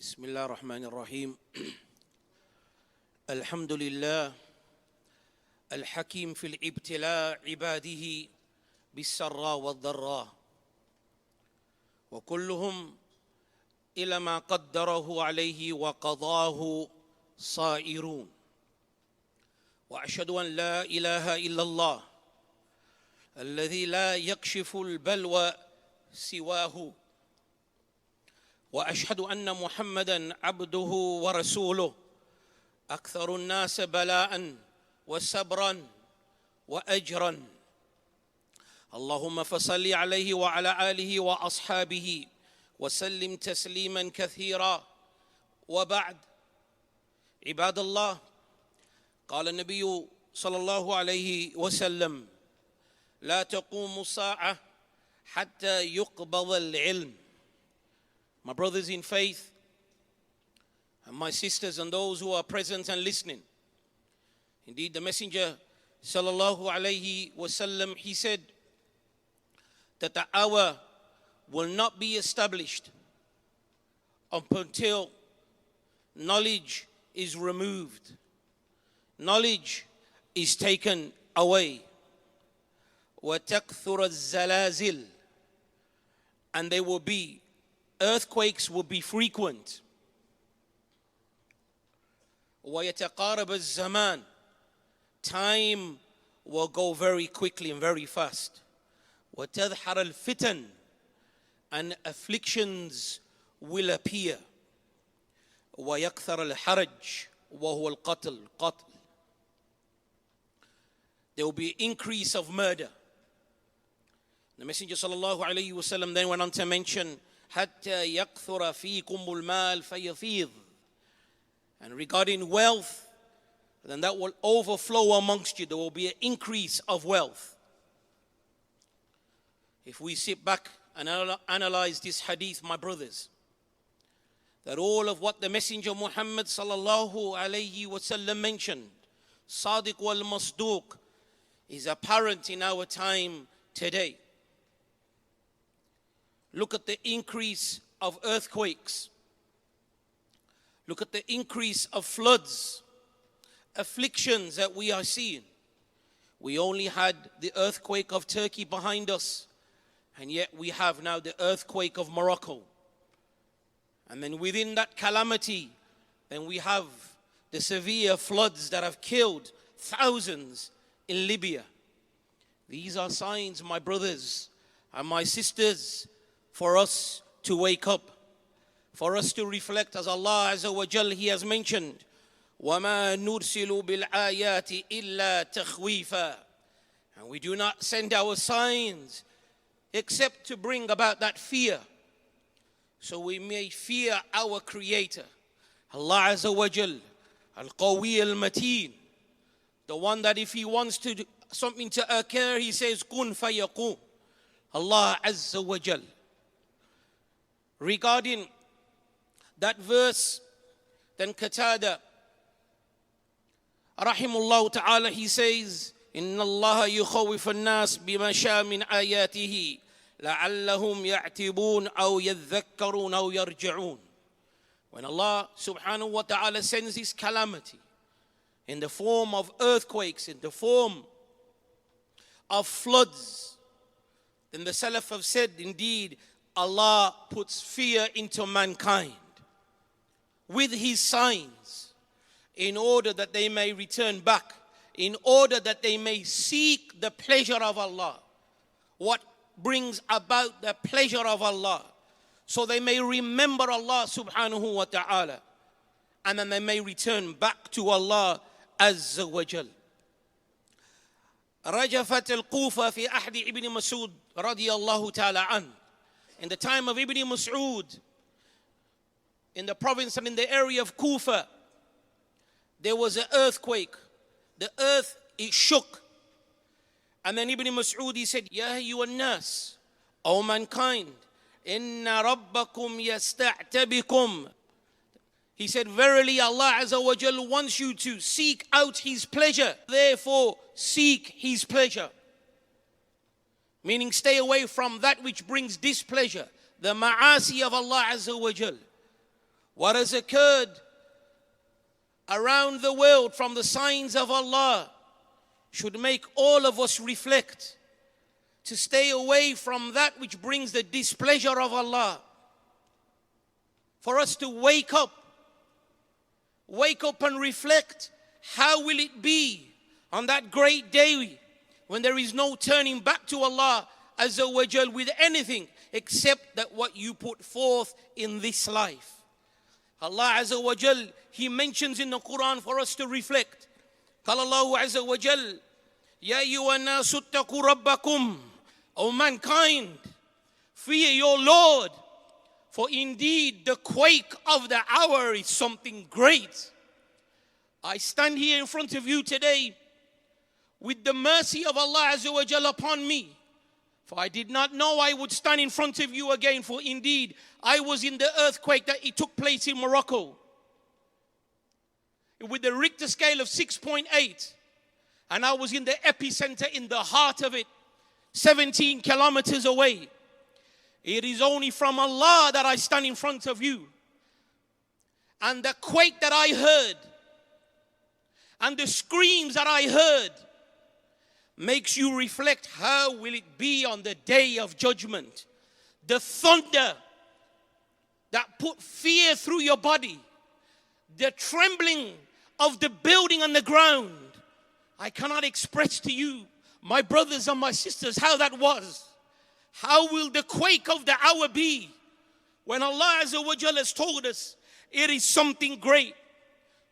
بسم الله الرحمن الرحيم الحمد لله الحكيم في الابتلاء عباده بالسراء والضراء وكلهم إلى ما قدره عليه وقضاه صائرون وأشهد أن لا إله إلا الله الذي لا يكشف البلوى سواه وأشهد أن محمدًا عبده ورسوله أكثر الناس بلاءً وصبرًا وأجرًا اللهم فصل عليه وعلى آله وأصحابه وسلم تسليمًا كثيرًا وبعد عباد الله قال النبي صلى الله عليه وسلم لا تقوم الساعة حتى يقبض العلم. My brothers in faith and my sisters and those who are present and listening. Indeed, the Messenger sallallahu alayhi wasallam, he said that the hour will not be established until knowledge is removed. Knowledge is taken away. وَتَكْثُرَ الزَّلَازِلِ, and there will be earthquakes will be frequent. وَيَتَقَارَبَ الزَّمَانِ, time will go very quickly and very fast. وَتَظْهَرَ الْفِتَنِ, and afflictions will appear. وَيَكْثَرَ الْحَرَجِ وَهُوَ الْقَتْلِ, there will be increase of murder. The Messenger sallallahu alayhi wasallam then went on to mention حتى يكثر فيكم المال فيفيض, and regarding wealth, then that will overflow amongst you. There will be an increase of wealth. If we sit back and analyze this hadith, my brothers, that all of what the Messenger Muhammad sallallahu alayhi wasallam mentioned, Sadiq wal Masduq, is apparent in our time today. Look at the increase of earthquakes. Look at the increase of floods, afflictions that we are seeing. We only had the earthquake of Turkey behind us, and yet we have now the earthquake of Morocco. And then within that calamity, then we have the severe floods that have killed thousands in Libya. These are signs, my brothers and my sisters, for us to wake up, for us to reflect, as Allah Azza wa Jal, He has mentioned, وَمَا نُرْسِلُ بِالْآيَاتِ إِلَّا تَخْوِيفًا, and we do not send our signs except to bring about that fear, so we may fear our Creator, Allah Azza wa Jal, Al-Qawi Al-Mateen, the one that if He wants to something to occur, He says, kun fayaqum. Allah Azza wa Jal. Regarding that verse, then Qatada, rahimullah ta'ala, he says, Inna Allah yukhawif al-nas bima sha min ayatihi la'allahum ya'tibun aw yadhakkarun aw yarji'un. When Allah subhanahu wa ta'ala sends this calamity in the form of earthquakes, in the form of floods, then the Salaf have said, indeed, Allah puts fear into mankind with His signs in order that they may return back, in order that they may seek the pleasure of Allah, what brings about the pleasure of Allah, so they may remember Allah subhanahu wa ta'ala, and then they may return back to Allah Azza wa Jal. رجفت الكوفة في أحد ابن مسعود رضي الله تعالى عنه. In the time of Ibn Mas'ud, in the province and in the area of Kufa, there was an earthquake. The earth, it shook. And then Ibn Mas'ud, he said, Ya ayyuhan nas, O mankind, inna rabbakum yasta'tabikum. He said, verily Allah Azza wa Jal wants you to seek out His pleasure. Therefore, seek His pleasure. Meaning stay away from that which brings displeasure, the ma'asi of Allah Azza wa Jal. what has occurred around the world from the signs of Allah should make all of us reflect to stay away from that which brings the displeasure of Allah. For us to wake up and reflect, how will it be on that great day when there is no turning back to Allah Azza wa Jal with anything except that what you put forth in this life. Allah Azza wa Jal, He mentions in the Quran for us to reflect. قال الله عز وجل يا أيها الناس اتقوا ربكم, O mankind, fear your Lord, for indeed the quake of the hour is something great. I stand here in front of you today with the mercy of Allah Azza wa Jal upon me, for I did not know I would stand in front of you again, for indeed I was in the earthquake that it took place in Morocco with the Richter scale of 6.8, and I was in the epicenter, in the heart of it, 17 kilometers away. It is only from Allah that I stand in front of you. And the quake that I heard and the screams that I heard makes you reflect, how will it be on the day of judgment? The thunder that put fear through your body, the trembling of the building on the ground. I cannot express to you, my brothers and my sisters, how that was. How will the quake of the hour be when Allah Azza wa Jalla has told us it is something great?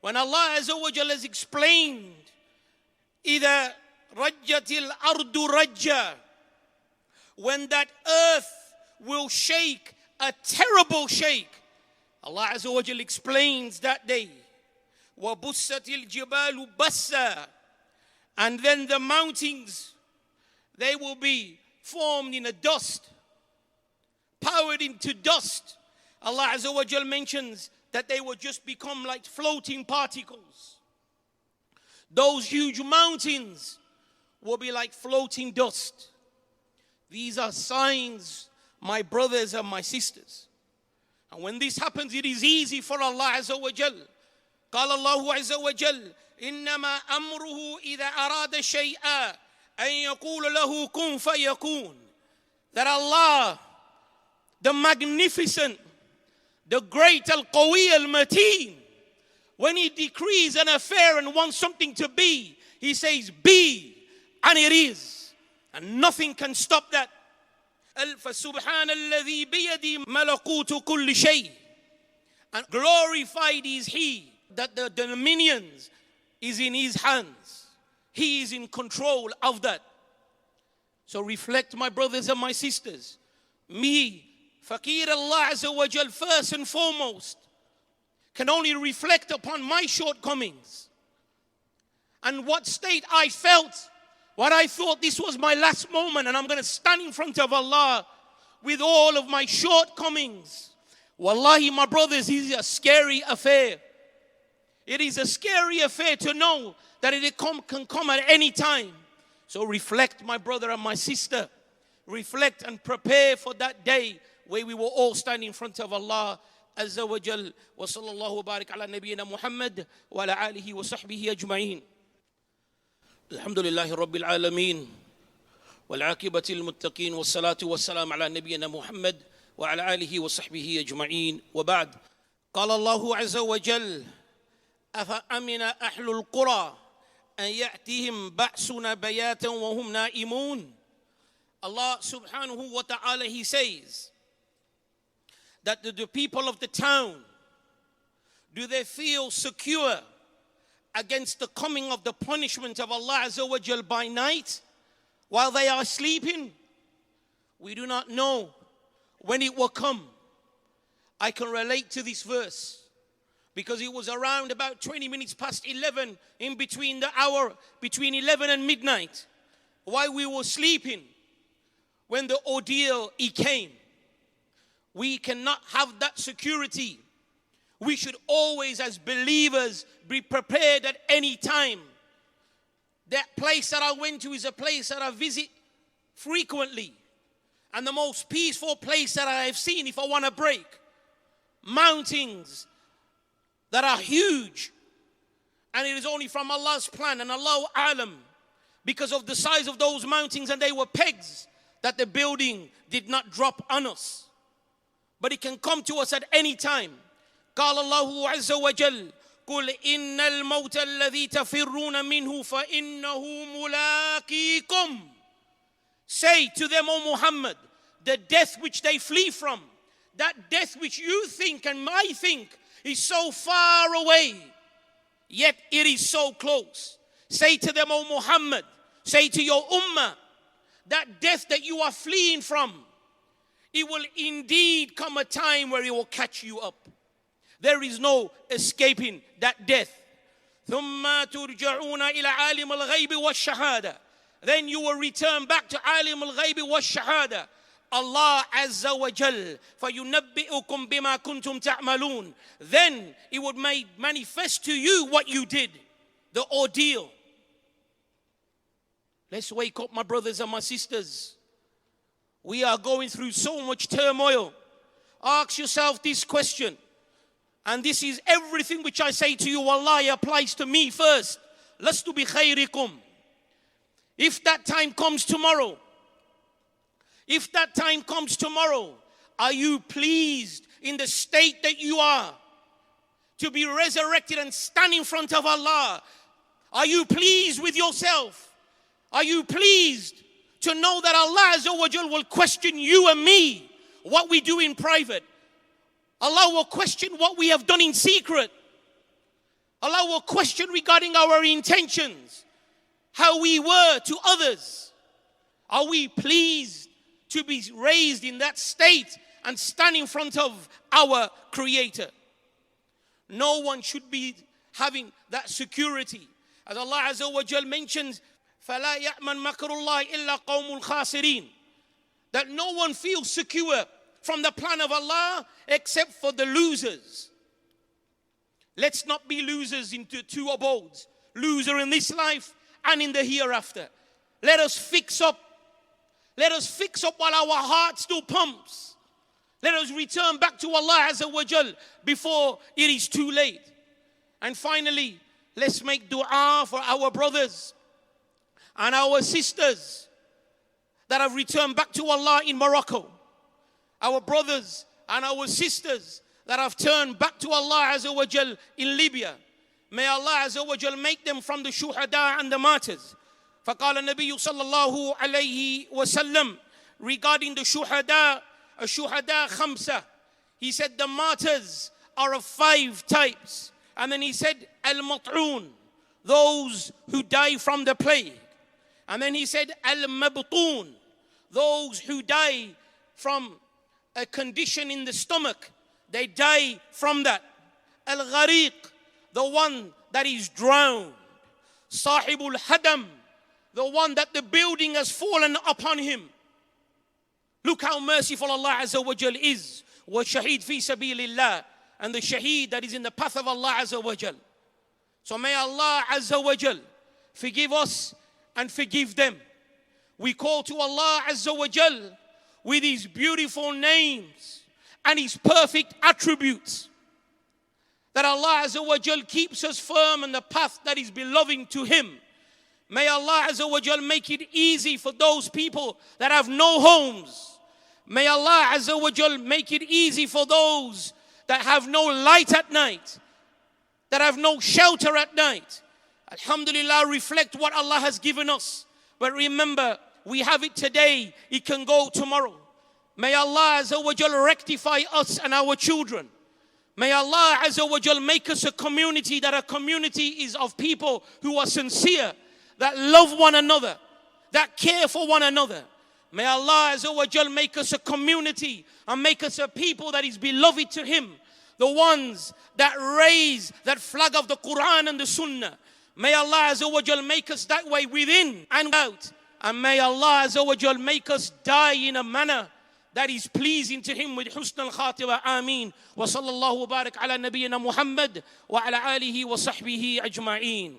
When Allah Azza wa Jalla has explained, إِذَا رَجَّتِ الْأَرْضُ رَجَّةً, when that earth will shake a terrible shake. Allah Azza wa Jalla explains that day. وَبُسَّتِ الْجِبَالُ بَسًّا, and then the mountains, they will be formed in a dust, powered into dust. Allah Azza wa Jal mentions that they will just become like floating particles. Those huge mountains will be like floating dust. These are signs, my brothers and my sisters. And when this happens, it is easy for Allah Azza wa Jal. قال الله عز وجل إنما أمره إذا أراد شيئا أن يقول له كن فيكون. That Allah, the magnificent, the great Al-Qawi Al-Mateen, when He decrees an affair and wants something to be, He says be, and it is, and nothing can stop that. فَسُبْحَانَ الَّذِي بِيَدِي مَلَكُوتُ كُلِّ شَيْءٍ, and glorified is He, that the dominions is in His hands. He is in control of that. So reflect, my brothers and my sisters. Me, Fakir Allah Azza wa Jal, first and foremost, can only reflect upon my shortcomings and what state I felt, what I thought this was my last moment and I'm going to stand in front of Allah with all of my shortcomings. Wallahi, my brothers, it is a scary affair. It is a scary affair to know that it can come at any time. So reflect, my brother and my sister. Reflect and prepare for that day where we will all stand in front of Allah Azza wa Jal. Wa sallallahu barik ala nabiyyina Muhammad wa ala alihi wa sahbihi ajma'in. Alhamdulillahi rabbil alameen. والعاقبة للمتقين والصلاة والسلام على نبينا محمد وعلى آله وصحبه أجمعين وبعد. قال الله عز وجل أفأمن أهل القرى أن يأتيهم بأسنا بياتا وهم نائمون. Allah subhanahu wa ta'ala, He says that the people of the town, do they feel secure against the coming of the punishment of Allah Azza wa Jal by night while they are sleeping? We do not know when it will come. I can relate to this verse because it was around about 20 minutes past 11, in between the hour between 11 and midnight, while we were sleeping, when the ordeal it came. We cannot have that security. We should always, as believers, be prepared at any time. That place that I went to is a place that I visit frequently, and the most peaceful place that I have seen if I want to break. Mountains that are huge. And it is only from Allah's plan, and Allahu A'lam, because of the size of those mountains, and they were pegs, that the building did not drop on us. But it can come to us at any time. قال الله عز وجل قل إن الموت الذي تفرون منه فإنه ملاقيكم. Say to them, O Muhammad, the death which they flee from, that death which you think and I think is so far away, yet it is so close. Say to them, O Muhammad, say to your ummah, that death that you are fleeing from, it will indeed come a time where it will catch you up. There is no escaping that death. ثُمَّ تُرْجَعُونَ إِلَى عَالِمِ الْغَيْبِ وَالشَّهَادَةِ. Then you will return back to عَالِمِ الْغَيْبِ وَالشَّهَادَةِ, Allah Azza wa Jal, فَيُنَبِّئُكُمْ بِمَا كُنْتُمْ تَعْمَلُونَ. Then it would manifest to you what you did, the ordeal. Let's wake up, my brothers and my sisters. We are going through so much turmoil. Ask yourself this question. And this is everything which I say to you, wallahi, applies to me first. لَسْتُ بِخَيْرِكُمْ. If that time comes tomorrow, are you pleased in the state that you are to be resurrected and stand in front of Allah? Are you pleased with yourself? Are you pleased to know that Allah Azza wa Jal will question you and me, what we do in private? Allah will question what we have done in secret. Allah will question regarding our intentions, how we were to others. Are we pleased to be raised in that state and stand in front of our Creator? No one should be having that security. As Allah Azza wa Jal mentions, فَلَا يَأْمَنْ مَكْرُ اللَّهِ إِلَّا قَوْمُ الْخَاسِرِينَ. That no one feels secure from the plan of Allah except for the losers. Let's not be losers into two abodes. Loser in this life and in the hereafter. Let us fix up. Let us fix up while our heart still pumps. Let us return back to Allah Azza wa Jal before it is too late. And finally, let's make dua for our brothers and our sisters that have returned back to Allah in Morocco. Our brothers and our sisters that have turned back to Allah Azza wa Jal in Libya. May Allah Azza wa Jal make them from the shuhada and the martyrs. فقال النبي صلى الله عليه وسلم regarding the shuhada, الشهداء خمسة. He said the martyrs are of 5 types. And then he said al-mat'un, those who die from the plague. And then he said al-mabtun, those who die from a condition in the stomach. They die from that. Al-ghariq, the one that is drowned. Sahibul hadam, the one that the building has fallen upon him. Look how merciful Allah Azza wa Jal is. Wa shaheed fi sabilillah, and the shaheed that is in the path of Allah Azza wa Jal. So may Allah Azza wa Jal forgive us and forgive them. We call to Allah Azza wa Jal with His beautiful names and His perfect attributes, that Allah Azza wa Jal keeps us firm on the path that is beloved to Him. May Allah Azza wa Jal make it easy for those people that have no homes. May Allah Azza wa Jal make it easy for those that have no light at night, that have no shelter at night. Alhamdulillah, reflect what Allah has given us. But remember, we have it today, it can go tomorrow. May Allah Azza wa Jal rectify us and our children. May Allah Azza wa Jal make us a community that a community is of people who are sincere, that love one another, that care for one another. May Allah Azza wa Jal make us a community and make us a people that is beloved to Him. The ones that raise that flag of the Qur'an and the Sunnah. May Allah Azza wa Jal make us that way within and out. And may Allah Azza wa Jal make us die in a manner that is pleasing to Him with husn al-khatiba. Ameen. Wa sallallahu barak ala nabiyyina Muhammad wa ala alihi wa sahbihi ajma'een.